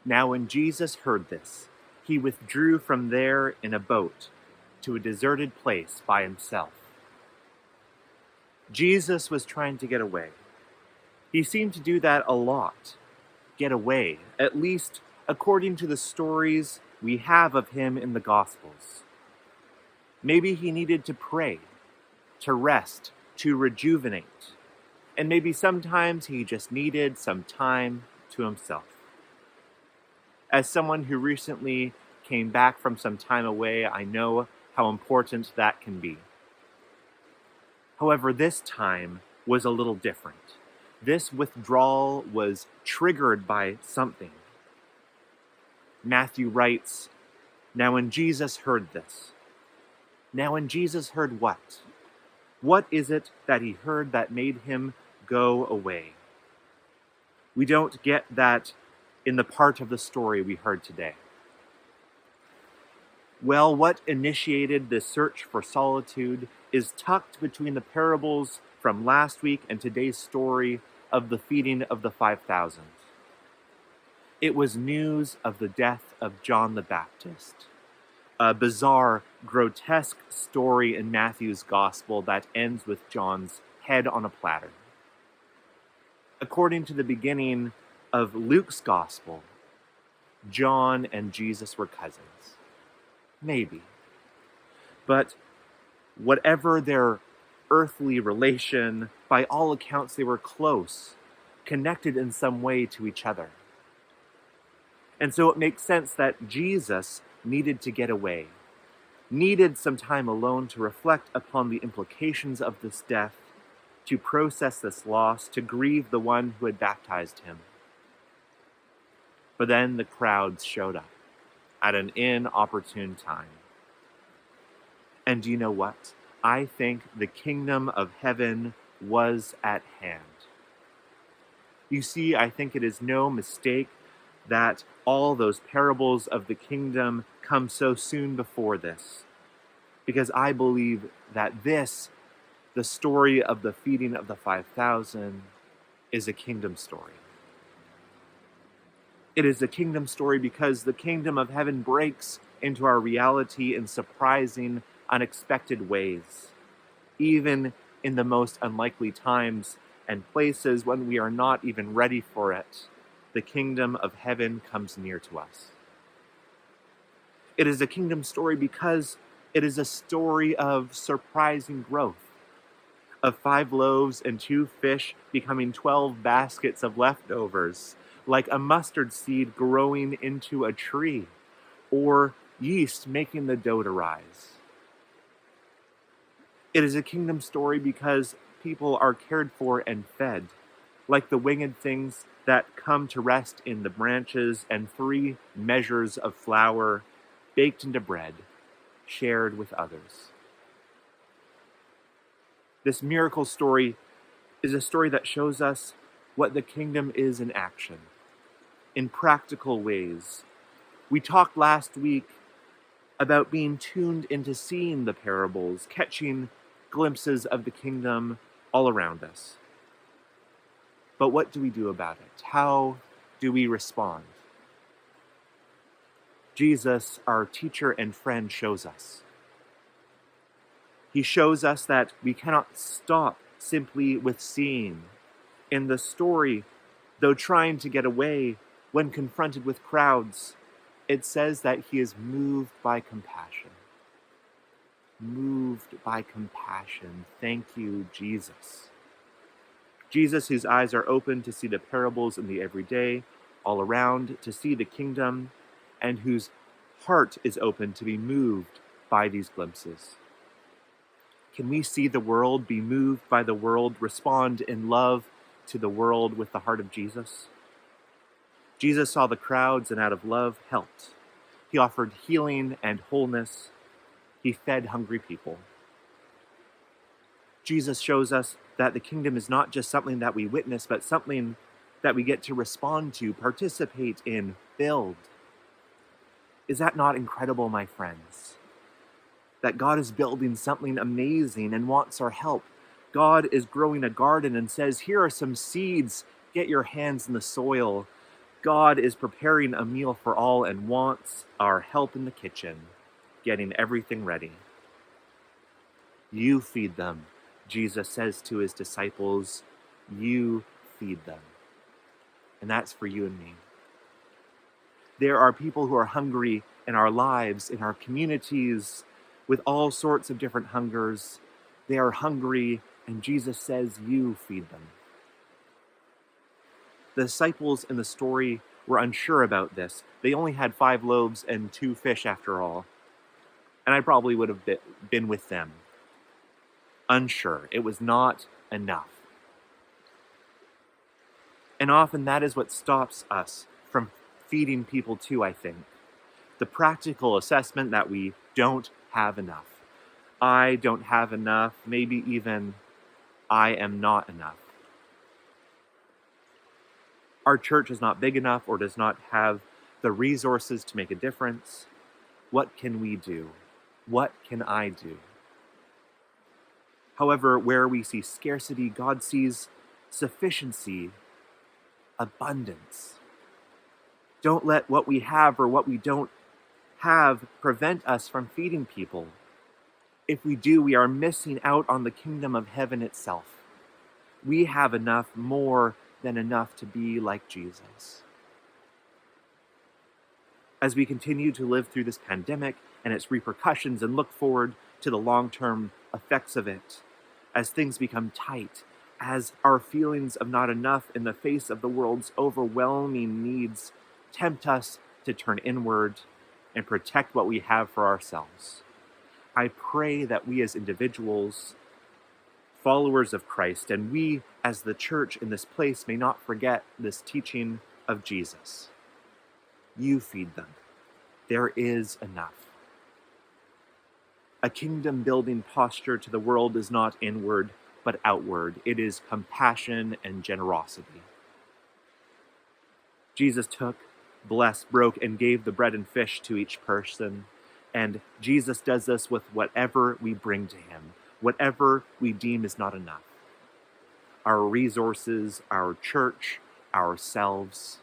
Now when Jesus heard this, he withdrew from there in a boat to a deserted place by himself. Jesus was trying to get away. He seemed to do that a lot. Get away, at least according to the stories we have of him in the Gospels. Maybe he needed to pray, to rest, to rejuvenate, and maybe sometimes he just needed some time to himself. As someone who recently came back from some time away, I know how important that can be. However, this time was a little different. This withdrawal was triggered by something. Matthew writes, "Now when Jesus heard this." Now when Jesus heard what? What is it that he heard that made him go away? We don't get that in the part of the story we heard today. Well, what initiated this search for solitude is tucked between the parables from last week and today's story of the feeding of the 5,000. It was news of the death of John the Baptist, a bizarre, grotesque story in Matthew's gospel that ends with John's head on a platter. According to the beginning of Luke's gospel, John and Jesus were cousins. Maybe. But whatever their earthly relation, by all accounts they were close, connected in some way to each other. And so it makes sense that Jesus needed to get away, needed some time alone to reflect upon the implications of this death, to process this loss, to grieve the one who had baptized him. But then the crowds showed up at an inopportune time. And do you know what? I think the kingdom of heaven was at hand. You see, I think it is no mistake that all those parables of the kingdom come so soon before this, because I believe that this, the story of the feeding of the 5,000, is a kingdom story. It is a kingdom story because the kingdom of heaven breaks into our reality in surprising, unexpected ways, even in the most unlikely times and places when we are not even ready for it. The kingdom of heaven comes near to us. It is a kingdom story because it is a story of surprising growth, of 5 loaves and 2 fish becoming 12 baskets of leftovers, like a mustard seed growing into a tree, or yeast making the dough to rise. It is a kingdom story because people are cared for and fed, like the winged things that come to rest in the branches and 3 measures of flour baked into bread, shared with others. This miracle story is a story that shows us what the kingdom is in action, in practical ways. We talked last week about being tuned into seeing the parables, catching glimpses of the kingdom all around us. But what do we do about it? How do we respond? Jesus, our teacher and friend, shows us. He shows us that we cannot stop simply with seeing. In the story, though trying to get away, when confronted with crowds, it says that he is moved by compassion. Moved by compassion. Thank you, Jesus. Jesus, whose eyes are open to see the parables in the everyday, all around, to see the kingdom, and whose heart is open to be moved by these glimpses. Can we see the world, be moved by the world, respond in love to the world with the heart of Jesus? Jesus saw the crowds and out of love helped. He offered healing and wholeness. He fed hungry people. Jesus shows us that the kingdom is not just something that we witness, but something that we get to respond to, participate in, build. Is that not incredible, my friends? That God is building something amazing and wants our help. God is growing a garden and says, here are some seeds. Get your hands in the soil. God is preparing a meal for all and wants our help in the kitchen, getting everything ready. You feed them, Jesus says to his disciples. You feed them. And that's for you and me. There are people who are hungry in our lives, in our communities, with all sorts of different hungers. They are hungry, and Jesus says, you feed them. The disciples in the story were unsure about this. They only had 5 loaves and 2 fish after all. And I probably would have been with them. Unsure. It was not enough. And often that is what stops us from feeding people too, I think. The practical assessment that we don't have enough. I don't have enough, maybe even I am not enough. Our church is not big enough or does not have the resources to make a difference. What can we do? What can I do? However, where we see scarcity, God sees sufficiency, abundance. Don't let what we have or what we don't have prevent us from feeding people. If we do, we are missing out on the kingdom of heaven itself. We have enough, more than enough, to be like Jesus. As we continue to live through this pandemic and its repercussions and look forward to the long-term effects of it, as things become tight, as our feelings of not enough in the face of the world's overwhelming needs tempt us to turn inward and protect what we have for ourselves, I pray that we as individuals, followers of Christ, and we as the church in this place may not forget this teaching of Jesus. You feed them. There is enough. A kingdom-building posture to the world is not inward, but outward. It is compassion and generosity. Jesus took, blessed, broke, and gave the bread and fish to each person. And Jesus does this with whatever we bring to him, whatever we deem is not enough. Our resources, our church, ourselves.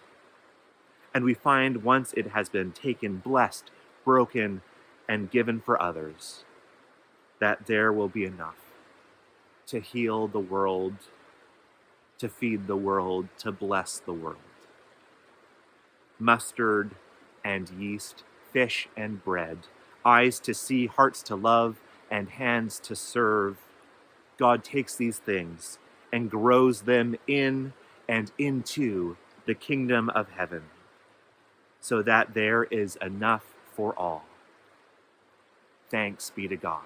And we find once it has been taken, blessed, broken, and given for others, that there will be enough to heal the world, to feed the world, to bless the world. Mustard and yeast, fish and bread, eyes to see, hearts to love, and hands to serve. God takes these things and grows them in and into the kingdom of heaven, so that there is enough for all. Thanks be to God.